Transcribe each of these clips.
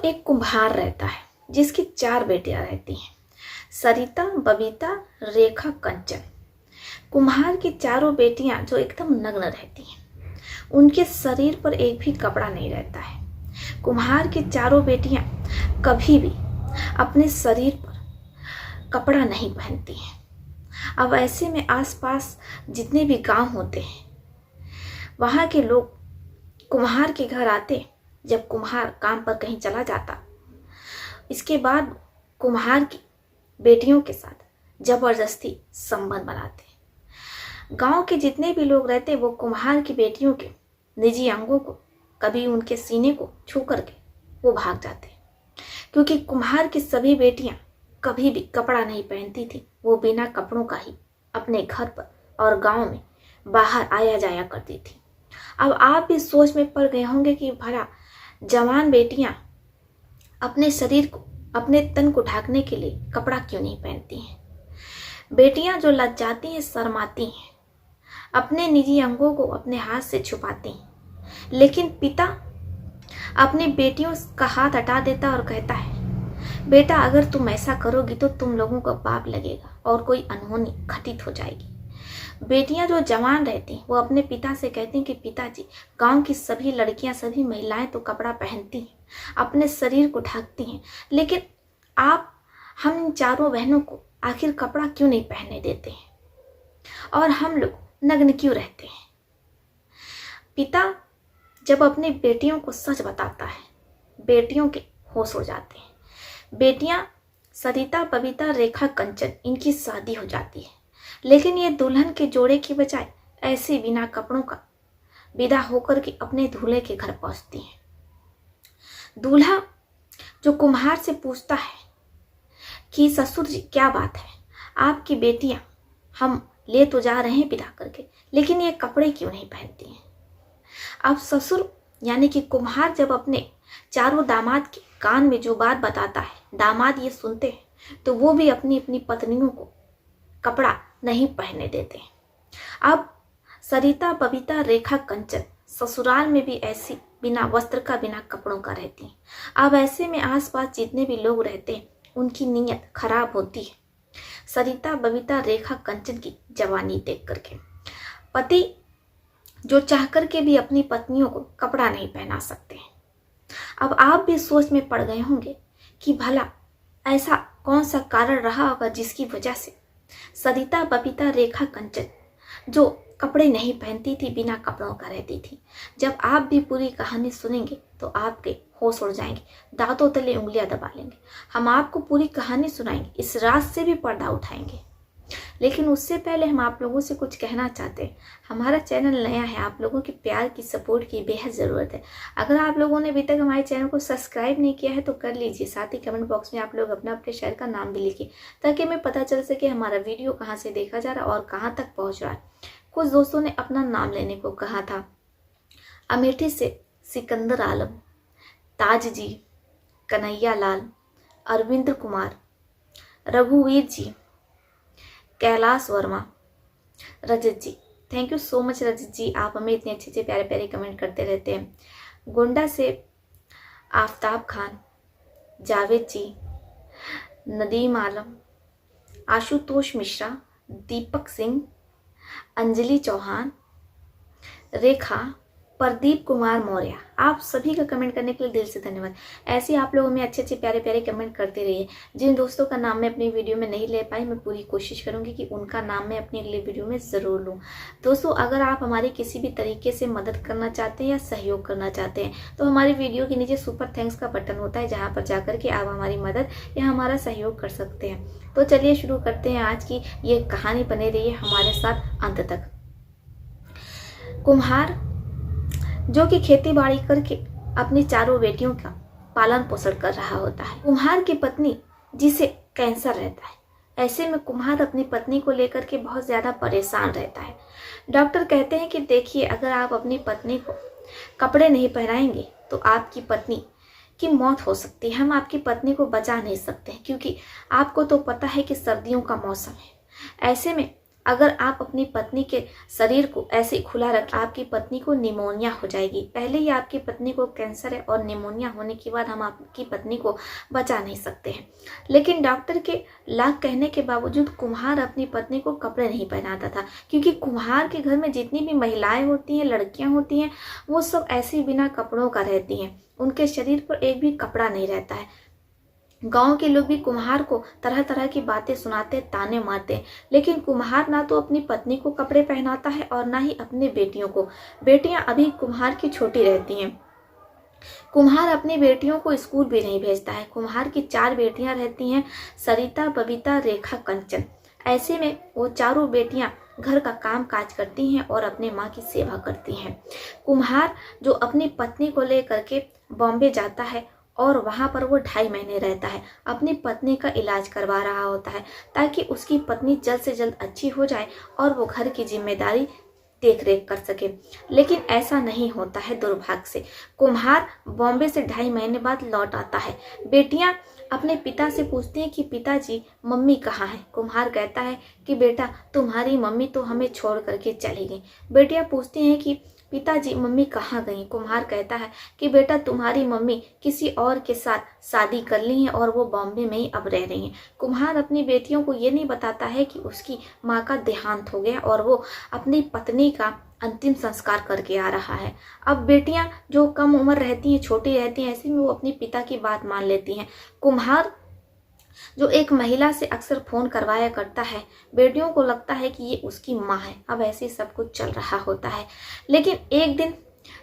एक कुम्हार रहता है जिसकी 4 बेटियां रहती हैं, सरिता, बबीता, रेखा, कंचन। कुम्हार की चारों बेटियां जो एकदम नग्न रहती हैं, उनके शरीर पर एक भी कपड़ा नहीं रहता है। कुम्हार की चारों बेटियां कभी भी अपने शरीर पर कपड़ा नहीं पहनती हैं। अब ऐसे में आसपास जितने भी गांव होते हैं, वहां के लोग कुम्हार के घर आते। जब कुम्हार काम पर कहीं चला जाता, इसके बाद कुम्हार की बेटियों के साथ जबरदस्ती संबंध बनाते। गांव के जितने भी लोग रहते, वो कुम्हार की बेटियों के निजी अंगों को, कभी उनके सीने को छू करके वो भाग जाते, क्योंकि कुम्हार की सभी बेटियां कभी भी कपड़ा नहीं पहनती थी। वो बिना कपड़ों का ही अपने घर पर और गांव में बाहर आया जाया करती थी। अब आप भी सोच में पड़ गए होंगे कि भला जवान बेटियां अपने शरीर को, अपने तन को ढकने के लिए कपड़ा क्यों नहीं पहनती हैं। बेटियां जो लज्जाती हैं, शर्माती हैं, अपने निजी अंगों को अपने हाथ से छुपाती हैं, लेकिन पिता अपनी बेटियों का हाथ हटा देता और कहता है, बेटा अगर तुम ऐसा करोगी तो तुम लोगों का पाप लगेगा और कोई अनहोनी घटित हो जाएगी। बेटियां जो जवान रहती हैं, वो अपने पिता से कहती हैं कि पिताजी, गांव की सभी लड़कियां, सभी महिलाएं तो कपड़ा पहनती हैं, अपने शरीर को ढकती हैं, लेकिन आप हम इन चारों बहनों को आखिर कपड़ा क्यों नहीं पहनने देते हैं और हम लोग नग्न क्यों रहते हैं। पिता जब अपनी बेटियों को सच बताता है, बेटियों के होश उड़ जाते हैं। बेटियां सरिता, बबीता, रेखा, कंचन, इनकी शादी हो जाती है, लेकिन ये दुल्हन के जोड़े की बजाय ऐसे बिना कपड़ों का विदा होकर के अपने दूल्हे के घर पहुंचती हैं। दूल्हा जो कुम्हार से पूछता है कि ससुर जी क्या बात है, आपकी बेटियां हम ले तो जा रहे हैं विदा करके, लेकिन ये कपड़े क्यों नहीं पहनती हैं। अब ससुर यानी कि कुम्हार जब अपने चारों दामाद के कान में जो बात बताता है, दामाद ये सुनते हैं तो वो भी अपनी अपनी पत्नियों को कपड़ा नहीं पहनने देते। अब सरिता, बबीता, रेखा, कंचन ससुराल में भी ऐसी बिना वस्त्र का, बिना कपड़ों का रहती हैं। अब ऐसे में आसपास जितने भी लोग रहते हैं, उनकी नीयत खराब होती है सरिता, बबीता, रेखा, कंचन की जवानी देख करके। पति जो चाह करके भी अपनी पत्नियों को कपड़ा नहीं पहना सकते हैं। अब आप भी सोच में पड़ गए होंगे कि भला ऐसा कौन सा कारण रहा होगा जिसकी वजह से सरिता, बबीता, रेखा, कंचन जो कपड़े नहीं पहनती थी, बिना कपड़ों का रहती थी। जब आप भी पूरी कहानी सुनेंगे तो आपके होश उड़ जाएंगे, दांतों तले उंगलियां दबा लेंगे। हम आपको पूरी कहानी सुनाएंगे, इस रात से भी पर्दा उठाएंगे। लेकिन उससे पहले हम आप लोगों से कुछ कहना चाहते हैं। हमारा चैनल नया है, आप लोगों के प्यार की, सपोर्ट की बेहद ज़रूरत है। अगर आप लोगों ने अभी तक हमारे चैनल को सब्सक्राइब नहीं किया है तो कर लीजिए। साथ ही कमेंट बॉक्स में आप लोग अपना अपने शहर का नाम भी लिखिए, ताकि हमें पता चल सके हमारा वीडियो कहाँ से देखा जा रहा है और कहाँ तक पहुँच रहा है। कुछ दोस्तों ने अपना नाम लेने को कहा था। अमेठी से सिकंदर आलम, ताज जी, कन्हैया लाल, अरविंद कुमार, रघुवीर जी, कैलाश वर्मा, रजत जी। थैंक यू सो मच रजत जी, आप हमें इतने अच्छे अच्छे प्यारे प्यारे कमेंट करते रहते हैं। गोंडा से आफ्ताब खान, जावेद जी, नदीम आलम, आशुतोष मिश्रा, दीपक सिंह, अंजलि चौहान, रेखा, प्रदीप कुमार मौर्य, आप सभी का कमेंट करने के लिए दिल से धन्यवाद। ऐसे आप लोग हमें अच्छे अच्छे प्यारे प्यारे कमेंट करते रहिए। जिन दोस्तों का नाम मैं अपनी वीडियो में नहीं ले पाई, मैं पूरी कोशिश करूंगी कि उनका नाम मैं अपनी अगली वीडियो में ज़रूर लूँ। दोस्तों, अगर आप हमारी किसी भी तरीके से मदद करना चाहते हैं या सहयोग करना चाहते हैं तो हमारी वीडियो के नीचे सुपर थैंक्स का बटन होता है, जहाँ पर जाकर के आप हमारी मदद या हमारा सहयोग कर सकते हैं। तो चलिए शुरू करते हैं आज की ये कहानी। बने रहिए हमारे साथ अंत तक। कुम्हार जो कि खेती बाड़ी करके अपनी चारों बेटियों का पालन पोषण कर रहा होता है। कुम्हार की पत्नी जिसे कैंसर रहता है, ऐसे में कुम्हार अपनी पत्नी को लेकर के बहुत ज़्यादा परेशान रहता है। डॉक्टर कहते हैं कि देखिए, अगर आप अपनी पत्नी को कपड़े नहीं पहनाएंगे तो आपकी पत्नी की मौत हो सकती है। हम आपकी पत्नी को बचा नहीं सकते हैं, क्योंकि आपको तो पता है कि सर्दियों का मौसम है। ऐसे में अगर आप अपनी पत्नी के शरीर को ऐसे ही खुला रखें, आपकी पत्नी को निमोनिया हो जाएगी। पहले ही आपकी पत्नी को कैंसर है और निमोनिया होने के बाद हम आपकी पत्नी को बचा नहीं सकते हैं। लेकिन डॉक्टर के लाख कहने के बावजूद कुम्हार अपनी पत्नी को कपड़े नहीं पहनाता था, क्योंकि कुम्हार के घर में जितनी भी महिलाएं होती हैं, लड़कियां होती हैं, वो सब ऐसे बिना कपड़ों का रहती हैं। उनके शरीर पर एक भी कपड़ा नहीं रहता है। गांव के लोग भी कुम्हार को तरह तरह की बातें सुनाते, ताने मारते, लेकिन कुम्हार ना तो अपनी पत्नी को कपड़े पहनाता है और ना ही अपनी बेटियों को। बेटियां अभी कुम्हार की छोटी रहती हैं। कुम्हार अपनी बेटियों को स्कूल भी नहीं भेजता है। कुम्हार की 4 बेटियां रहती हैं, सरिता, बबीता, रेखा, कंचन। ऐसे में वो चारों बेटियां घर का काम काज करती हैं और अपने माँ की सेवा करती हैं। कुम्हार जो अपनी पत्नी को लेकर के बॉम्बे जाता है और वहाँ पर वो 2.5 महीने रहता है, अपनी पत्नी का इलाज करवा रहा होता है, ताकि उसकी पत्नी जल्द से जल्द अच्छी हो जाए और वो घर की जिम्मेदारी देख रेख कर सके। लेकिन ऐसा नहीं होता है दुर्भाग्य से। कुम्हार बॉम्बे से 2.5 महीने बाद लौट आता है। बेटियां अपने पिता से पूछती हैं कि पिताजी, मम्मी कहाँ है। कुम्हार कहता है कि बेटा, तुम्हारी मम्मी तो हमें छोड़ करके चली गई। बेटियां पूछती हैं कि पिताजी, मम्मी कहाँ गई। कुम्हार कहता है कि बेटा, तुम्हारी मम्मी किसी और के साथ शादी कर ली है और वो बॉम्बे में ही अब रह रही हैं। कुम्हार अपनी बेटियों को ये नहीं बताता है कि उसकी माँ का देहांत हो गया और वो अपनी पत्नी का अंतिम संस्कार करके आ रहा है। अब बेटियां जो कम उम्र रहती हैं, छोटी रहती हैं, ऐसे में वो अपनी पिता की बात मान लेती हैं। कुम्हार जो एक महिला से अक्सर फोन करवाया करता है, बेटियों को लगता है कि ये उसकी माँ है। अब ऐसे ही सब कुछ चल रहा होता है। लेकिन एक दिन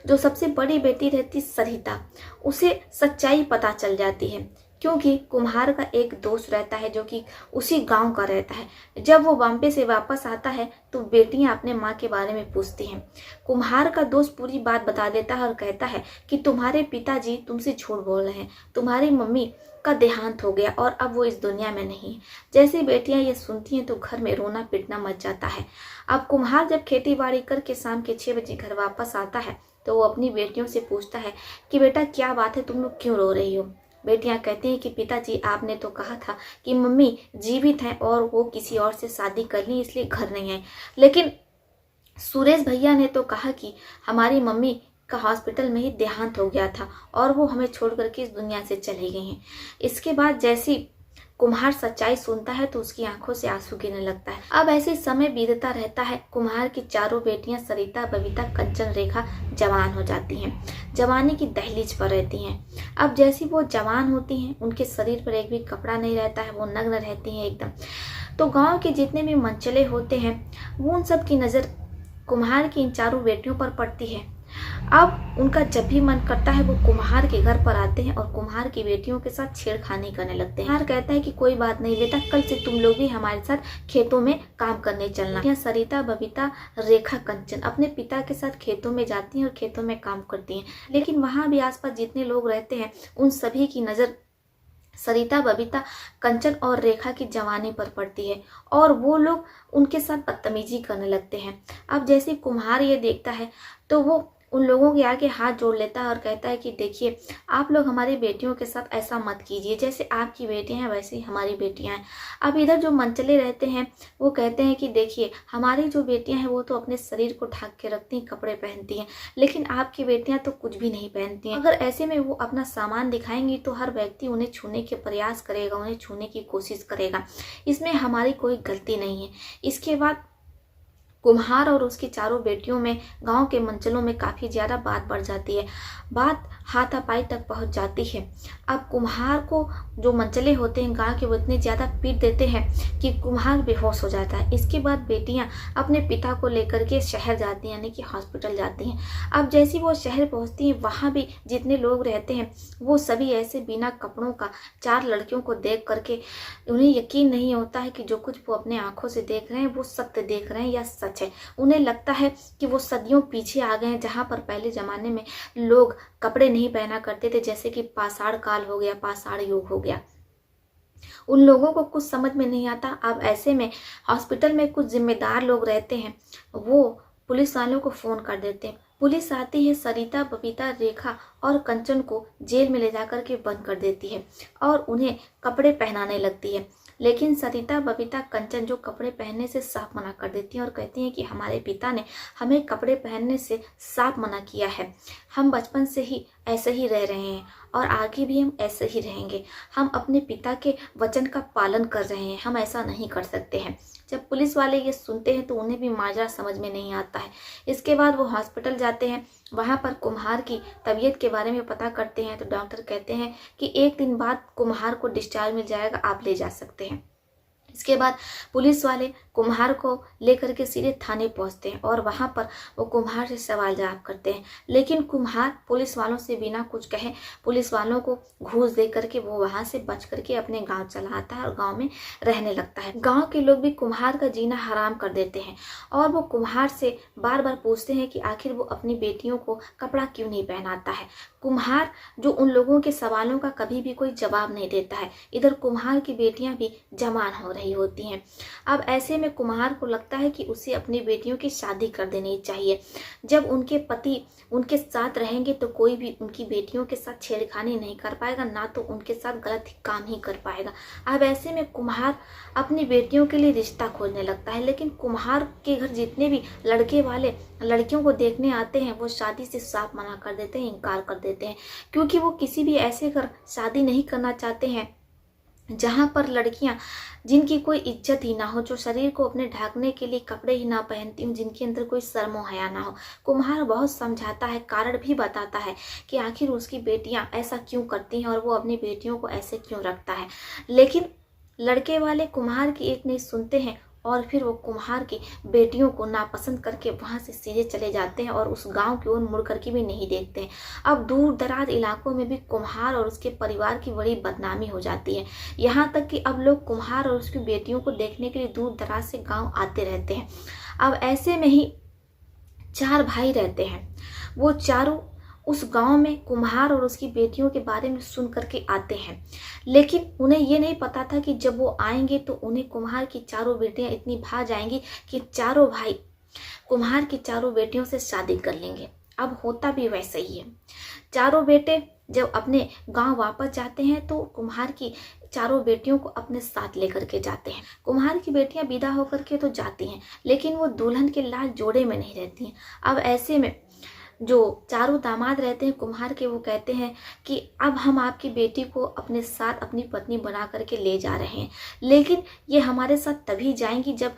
जो सबसे बड़ी बेटी रहती सरिता, उसे सच्चाई पता चल जाती है, क्योंकि कुम्हार का एक दोस्त रहता है जो कि उसी गांव का रहता है। जब वो बॉम्बे से वापस आता है तो बेटियां अपने माँ के बारे में पूछती हैं। कुम्हार का दोस्त पूरी बात बता देता है और कहता है कि तुम्हारे पिताजी तुमसे झूठ बोल रहे हैं, तुम्हारी मम्मी का देहांत हो गया और अब वो इस दुनिया में नहीं है। जैसे बेटियां ये सुनती हैं तो घर में रोना पीटना मच जाता है। अब कुम्हार जब खेती बाड़ी करके शाम के 6 बजे घर वापस आता है तो वो अपनी बेटियों से पूछता है कि बेटा, क्या बात है, तुम लोग क्यों रो रही हो। बेटियां कहती हैं कि पिताजी, आपने तो कहा था कि मम्मी जीवित हैं और वो किसी और से शादी कर ली, इसलिए घर नहीं आए। लेकिन सुरेश भैया ने तो कहा कि हमारी मम्मी का हॉस्पिटल में ही देहांत हो गया था और वो हमें छोड़ करके इस दुनिया से चली गई हैं। इसके बाद जैसी कुम्हार सच्चाई सुनता है तो उसकी आंखों से आंसू गिरने लगता है। अब ऐसे समय बीतता रहता है। कुम्हार की चारों बेटियां सरिता, बबीता, कंचन, रेखा जवान हो जाती हैं, जवानी की दहलीज पर रहती हैं। अब जैसी वो जवान होती हैं, उनके शरीर पर एक भी कपड़ा नहीं रहता है, वो नग्न रहती हैं एकदम। तो गांव के जितने भी मनचले होते हैं, वो उन सब की नज़र कुम्हार की इन चारों बेटियों पर पड़ती है। अब उनका जब भी मन करता है वो कुम्हार के घर पर आते हैं और कुम्हार की बेटियों के साथ छेड़खानी करने लगते हैं। कुम्हार कहता है कि कोई बात नहीं बेटा, कल से तुम लोग भी हमारे साथ खेतों में काम करने चलना। यहाँ सरिता, बबीता, रेखा, कंचन अपने पिता के साथ खेतों में जाती हैं और खेतों में काम करती हैं। लेकिन वहाँ भी आसपास जितने लोग रहते हैं उन सभी की नज़र सरिता, बबीता, कंचन और रेखा की जवानी पर पड़ती है और वो लोग उनके साथ बदतमीजी करने लगते हैं। अब जैसे कुम्हार ये देखता है तो वो उन लोगों के आगे हाथ जोड़ लेता है और कहता है कि देखिए, आप लोग हमारी बेटियों के साथ ऐसा मत कीजिए, जैसे आपकी बेटियां हैं वैसे ही हमारी बेटियां हैं। अब इधर जो मनचले रहते हैं वो कहते हैं कि देखिए, हमारी जो बेटियां हैं वो तो अपने शरीर को ढक के रखती हैं, कपड़े पहनती हैं, लेकिन आपकी बेटियां तो कुछ भी नहीं पहनती हैं। अगर ऐसे में वो अपना सामान दिखाएंगी तो हर व्यक्ति उन्हें छूने के प्रयास करेगा, उन्हें छूने की कोशिश करेगा। इसमें हमारी कोई गलती नहीं है। इसके बाद कुम्हार और उसकी चारों बेटियों में गांव के मनचलों में काफ़ी ज़्यादा बात बढ़ जाती है। बात हाथापाई तक पहुंच जाती है। अब कुम्हार को जो मनचले होते हैं गांव के, वो इतने ज़्यादा पीट देते हैं कि कुम्हार बेहोश हो जाता है। इसके बाद बेटियां अपने पिता को लेकर के शहर जाती हैं, यानी कि हॉस्पिटल जाती हैं। अब जैसी वो शहर पहुंचती हैं, वहाँ भी जितने लोग रहते हैं वो सभी ऐसे बिना कपड़ों का 4 लड़कियों को देख करके उन्हें यकीन नहीं होता है कि जो कुछ वो अपने आंखों से देख रहे हैं वो सत्य देख रहे हैं या सच है। उन्हें लगता है कि वो सदियों पीछे आ गए हैं, जहां पर पहले जमाने में लोग कपड़े नहीं पहना करते थे, जैसे कि पाषाण काल हो गया, पाषाण युग हो गया। उन लोगों को कुछ समझ में नहीं आता। अब ऐसे में हॉस्पिटल में कुछ जिम्मेदार लोग रहते हैं, वो पुलिस वालों को फोन कर देते हैं। पुलिस आती है, सरिता, बबीता, रेखा और कंचन को जेल में ले जाकर के बंद कर देती है और उन्हें कपड़े पहनाने लगती है। लेकिन सरिता, बबीता, कंचन जो कपड़े पहनने से साफ मना कर देती हैं और कहती हैं कि हमारे पिता ने हमें कपड़े पहनने से साफ मना किया है। हम बचपन से ही ऐसे ही रह रहे हैं और आगे भी हम ऐसे ही रहेंगे। हम अपने पिता के वचन का पालन कर रहे हैं, हम ऐसा नहीं कर सकते हैं। जब पुलिस वाले ये सुनते हैं तो उन्हें भी माजरा समझ में नहीं आता है। इसके बाद वो हॉस्पिटल जाते हैं। वहाँ पर कुम्हार की तबीयत के बारे में पता करते हैं तो डॉक्टर कहते हैं कि 1 दिन बाद कुम्हार को डिस्चार्ज मिल जाएगा, आप ले जा सकते हैं। इसके बाद पुलिस वाले कुम्हार को लेकर के सीधे थाने पहुंचते हैं और वहां पर वो कुम्हार से सवाल जवाब करते हैं। लेकिन कुम्हार पुलिस वालों से बिना कुछ कहे, पुलिस वालों को घूस दे करके वो वहां से बच करके अपने गांव चला आता है और गांव में रहने लगता है। गांव के लोग भी कुम्हार का जीना हराम कर देते हैं और वो कुम्हार से बार बार पूछते हैं कि आखिर वो अपनी बेटियों को कपड़ा क्यों नहीं पहनाता है। कुम्हार जो उन लोगों के सवालों का कभी भी कोई जवाब नहीं देता है। इधर कुम्हार की बेटियां भी जवान हो रही होती हैं। अब ऐसे में कुम्हार को लगता है कि उसे अपनी बेटियों की शादी कर देनी चाहिए। जब उनके पति उनके साथ रहेंगे तो कोई भी उनकी बेटियों के साथ छेड़खानी नहीं कर पाएगा, ना तो उनके साथ गलत काम ही कर पाएगा। अब ऐसे में कुम्हार अपनी बेटियों के लिए रिश्ता खोजने लगता है। लेकिन कुम्हार के घर जितने भी लड़के वाले लड़कियों को देखने आते हैं वो शादी से साफ मना कर देते हैं, इनकार कर देते हैं, क्योंकि वो किसी भी ऐसे घर शादी नहीं करना चाहते हैं जहाँ पर लड़कियां जिनकी कोई इज्जत ही ना हो, जो शरीर को अपने ढकने के लिए कपड़े ही ना पहनती हूँ, जिनके अंदर कोई शर्म हया ना हो। कुम्हार बहुत समझाता है, कारण भी बताता है कि आखिर उसकी बेटियां ऐसा क्यों करती हैं और वो अपनी बेटियों को ऐसे क्यों रखता है। लेकिन लड़के वाले कुम्हार की एक नहीं सुनते हैं और फिर वो कुम्हार की बेटियों को नापसंद करके वहाँ से सीधे चले जाते हैं और उस गांव की ओर मुड़ करके भी नहीं देखते हैं। अब दूर दराज इलाकों में भी कुम्हार और उसके परिवार की बड़ी बदनामी हो जाती है। यहाँ तक कि अब लोग कुम्हार और उसकी बेटियों को देखने के लिए दूर दराज से गाँव आते रहते हैं। अब ऐसे में ही 4 भाई रहते हैं। वो चारों उस गांव में कुम्हार और उसकी बेटियों के बारे में सुन करके आते हैं। लेकिन उन्हें ये नहीं पता था कि जब वो आएंगे तो उन्हें कुम्हार की चारों बेटियां इतनी भा जाएंगी कि चारों भाई कुम्हार की चारों बेटियों से शादी कर लेंगे। अब होता भी वैसा ही है। चारों बेटे जब अपने गांव वापस जाते हैं तो कुम्हार की चारों बेटियों को अपने साथ लेकर के जाते हैं। कुम्हार की बेटियां विदा होकर के तो जाती हैं, लेकिन वो दुल्हन के लाल जोड़े में नहीं रहती हैं। अब ऐसे में जो चारों दामाद रहते हैं कुम्हार के, वो कहते हैं कि अब हम आपकी बेटी को अपने साथ अपनी पत्नी बना करके ले जा रहे हैं, लेकिन ये हमारे साथ तभी जाएंगी जब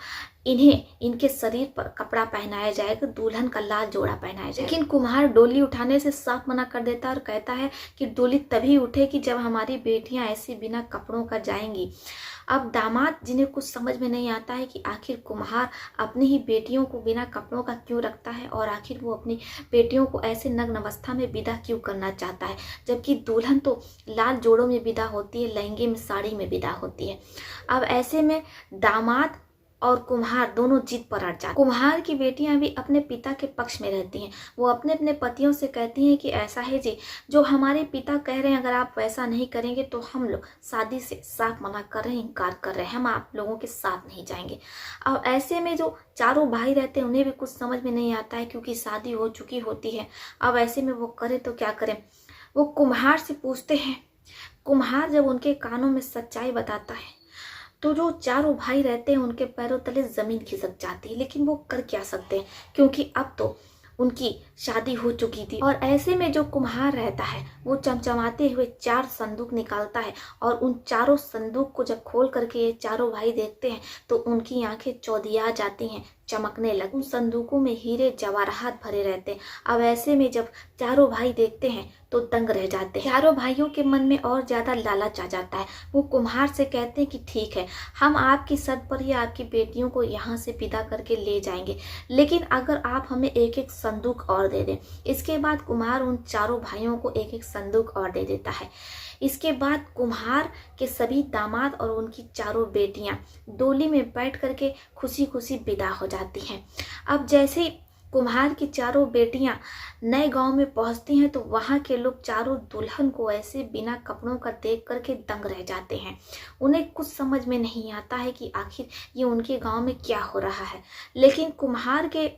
इन्हें इनके शरीर पर कपड़ा पहनाया जाएगा, दुल्हन का लाल जोड़ा पहनाया जाएगा। लेकिन कुम्हार डोली उठाने से साफ मना कर देता है और कहता है कि डोली तभी उठेगी जब हमारी बेटियां ऐसे बिना कपड़ों का जाएंगी। अब दामाद जिन्हें कुछ समझ में नहीं आता है कि आखिर कुम्हार अपनी ही बेटियों को बिना कपड़ों का क्यों रखता है और आखिर वो अपनी बेटियों को ऐसे नग्न अवस्था में विदा क्यों करना चाहता है, जबकि दुल्हन तो लाल जोड़ों में विदा होती है, लहंगे में साड़ी में विदा होती है। अब ऐसे में दामाद और कुम्हार दोनों जिद पर अड़ जाते। कुम्हार की बेटियां भी अपने पिता के पक्ष में रहती हैं। वो अपने अपने पतियों से कहती हैं कि ऐसा है जी, जो हमारे पिता कह रहे हैं अगर आप वैसा नहीं करेंगे तो हम लोग शादी से साफ मना कर रहे हैं, इनकार कर रहे हैं, हम आप लोगों के साथ नहीं जाएंगे। अब ऐसे में जो चारों भाई रहते हैं उन्हें भी कुछ समझ में नहीं आता है, क्योंकि शादी हो चुकी होती है। अब ऐसे में वो करे तो क्या करें। वो कुम्हार से पूछते हैं। कुम्हार जब उनके कानों में सच्चाई बताता है तो जो चारों भाई रहते हैं उनके पैरों तले जमीन खिसक जाती है, लेकिन वो कर क्या सकते हैं, क्योंकि अब तो उनकी शादी हो चुकी थी। और ऐसे में जो कुम्हार रहता है वो चमचमाते हुए 4 संदूक निकालता है और उन चारों संदूक को जब खोल करके ये चारों भाई देखते हैं तो उनकी आंखें चौधिया जाती हैं, चमकने लगी। उन संदूकों में हीरे जवाहरात भरे रहते हैं। अब ऐसे में जब चारों भाई देखते हैं तो दंग रह जाते हैं। चारों भाइयों के मन में और ज्यादा लालच आ जाता है। वो कुम्हार से कहते हैं कि ठीक है, हम आपकी शर्त पर ही आपकी बेटियों को यहाँ से विदा करके ले जाएंगे, लेकिन अगर आप हमें एक एक संदूक और दे दें। इसके बाद कुम्हार उन चारों भाइयों को एक एक संदूक और दे देता है। इसके बाद कुम्हार के सभी दामाद और उनकी चारों बेटियां डोली में बैठ करके खुशी खुशी विदा हो जाती हैं। अब जैसे ही कुम्हार की चारों बेटियां नए गांव में पहुंचती हैं तो वहां के लोग चारों दुल्हन को ऐसे बिना कपड़ों का देख करके दंग रह जाते हैं। उन्हें कुछ समझ में नहीं आता है कि आखिर ये उनके गांव में क्या हो रहा है। लेकिन कुम्हार के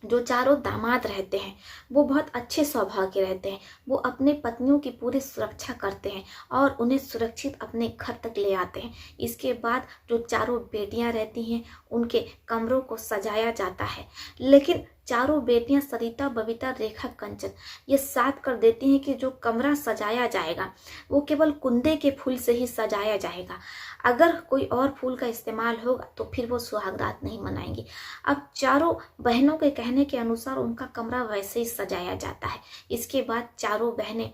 जो चारों दामाद रहते हैं वो बहुत अच्छे स्वभाव के रहते हैं। वो अपने पत्नियों की पूरी सुरक्षा करते हैं और उन्हें सुरक्षित अपने घर तक ले आते हैं। इसके बाद जो चारों बेटियां रहती हैं उनके कमरों को सजाया जाता है, लेकिन चारों बेटियां सरिता, बबीता, रेखा, कंचन ये साथ कर देती हैं कि जो कमरा सजाया जाएगा वो केवल कुंदे के फूल से ही सजाया जाएगा। अगर कोई और फूल का इस्तेमाल होगा तो फिर वो सुहागरात नहीं मनाएंगी। अब चारों बहनों के कहने के अनुसार उनका कमरा वैसे ही सजाया जाता है। इसके बाद चारों बहनें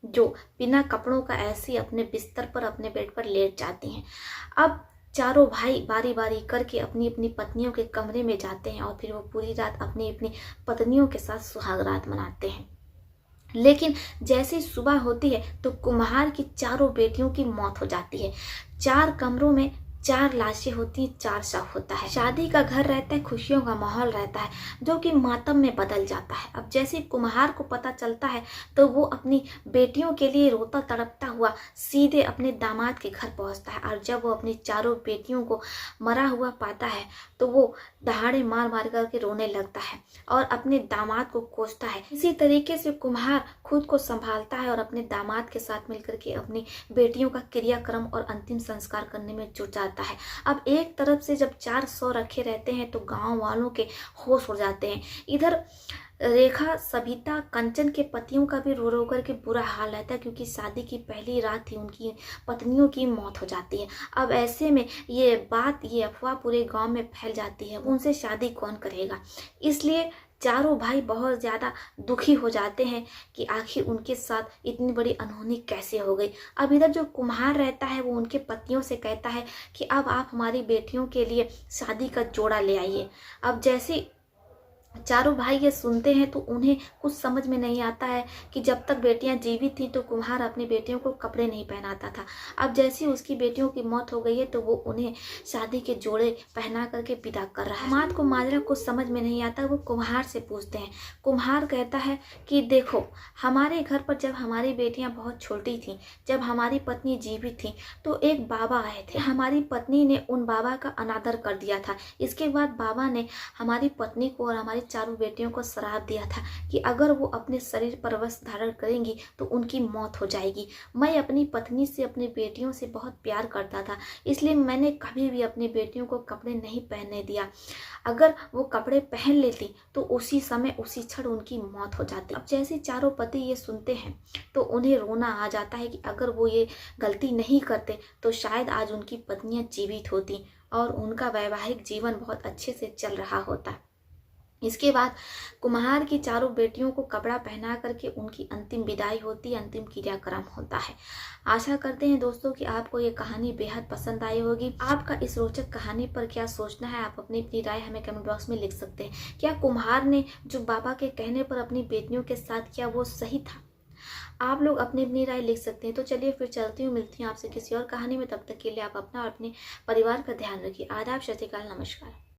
जो बिना कपड़ों का ऐसे ही अपने बिस्तर पर, अपने बेड पर लेट जाती हैं। अब चारों भाई बारी बारी करके अपनी अपनी पत्नियों के कमरे में जाते हैं और फिर वो पूरी रात अपनी अपनी पत्नियों के साथ सुहागरात मनाते हैं। लेकिन जैसे ही सुबह होती है तो कुम्हार की चारों बेटियों की मौत हो जाती है। 4 कमरों में 4 लाशें होती हैं, 4 शव होता है। शादी का घर रहता है, खुशियों का माहौल रहता है, जो कि मातम में बदल जाता है। अब जैसे कुम्हार को पता चलता है तो वो अपनी बेटियों के लिए रोता तड़पता हुआ सीधे अपने दामाद के घर पहुंचता है। और जब वो अपनी चारों बेटियों को मरा हुआ पाता है तो वो दहाड़े मार मार करके रोने लगता है और अपने दामाद को कोसता है। इसी तरीके से कुम्हार खुद को संभालता है और अपने दामाद के साथ मिलकर के अपनी बेटियों का क्रियाक्रम और अंतिम संस्कार करने में जुट जाता है। अब एक तरफ से जब 4 शव रखे रहते हैं तो गांव वालों के होश उड़ जाते हैं। इधर रेखा, सविता, कंचन के पतियों का भी रो रो करके बुरा हाल रहता है, क्योंकि शादी की पहली रात ही उनकी पत्नियों की मौत हो जाती है। अब ऐसे में ये बात, ये अफवाह पूरे गांव में फैल जाती है, उनसे शादी कौन करेगा। इसलिए चारों भाई बहुत ज़्यादा दुखी हो जाते हैं कि आखिर उनके साथ इतनी बड़ी अनहोनी कैसे हो गई। अब इधर जो कुम्हार रहता है वो उनके पतियों से कहता है कि अब आप हमारी बेटियों के लिए शादी का जोड़ा ले आइए। अब जैसे चारों भाई ये सुनते हैं तो उन्हें कुछ समझ में नहीं आता है कि जब तक बेटियां जीवित थीं तो कुम्हार अपनी बेटियों को कपड़े नहीं पहनाता था। अब जैसे उसकी बेटियों की मौत हो गई है तो वो उन्हें शादी के जोड़े पहना करके विदा कर रहा है। दामाद को माजरा कुछ समझ में नहीं आता, वो कुम्हार से पूछते हैं। कुम्हार कहता है कि देखो, हमारे घर पर जब हमारी बेटियां बहुत छोटी थीं, जब हमारी पत्नी जीवित थी तो एक बाबा आए थे। हमारी पत्नी ने उन बाबा का अनादर कर दिया था। इसके बाद बाबा ने हमारी पत्नी को और हमारी चारों बेटियों को श्राप दिया था कि अगर वो अपने शरीर पर वस्त्र धारण करेंगी तो उनकी मौत हो जाएगी। मैं अपनी पत्नी से, अपनी बेटियों से बहुत प्यार करता था, इसलिए मैंने कभी भी अपनी बेटियों को कपड़े नहीं पहनने दिया। अगर वो कपड़े पहन लेती तो उसी समय, उसी क्षण उनकी मौत हो जाती। अब जैसे चारों पति ये सुनते हैं तो उन्हें रोना आ जाता है कि अगर वो ये गलती नहीं करते तो शायद आज उनकी पत्नियां जीवित होती और उनका वैवाहिक जीवन बहुत अच्छे से चल रहा होता। इसके बाद कुम्हार की चारों बेटियों को कपड़ा पहना करके उनकी अंतिम विदाई होती है, अंतिम क्रियाक्रम होता है। आशा करते हैं दोस्तों कि आपको ये कहानी बेहद पसंद आई होगी। आपका इस रोचक कहानी पर क्या सोचना है, आप अपनी अपनी राय हमें कमेंट बॉक्स में लिख सकते हैं। क्या कुम्हार ने जो बाबा के कहने पर अपनी बेटियों के साथ किया वो सही था? आप लोग अपनी अपनी राय लिख सकते हैं। तो चलिए फिर चलती हूँ, मिलती हूँ आपसे किसी और कहानी में। तब तक के लिए आप अपना और अपने परिवार का ध्यान रखिए। आदाब, सत श्री अकाल, नमस्कार।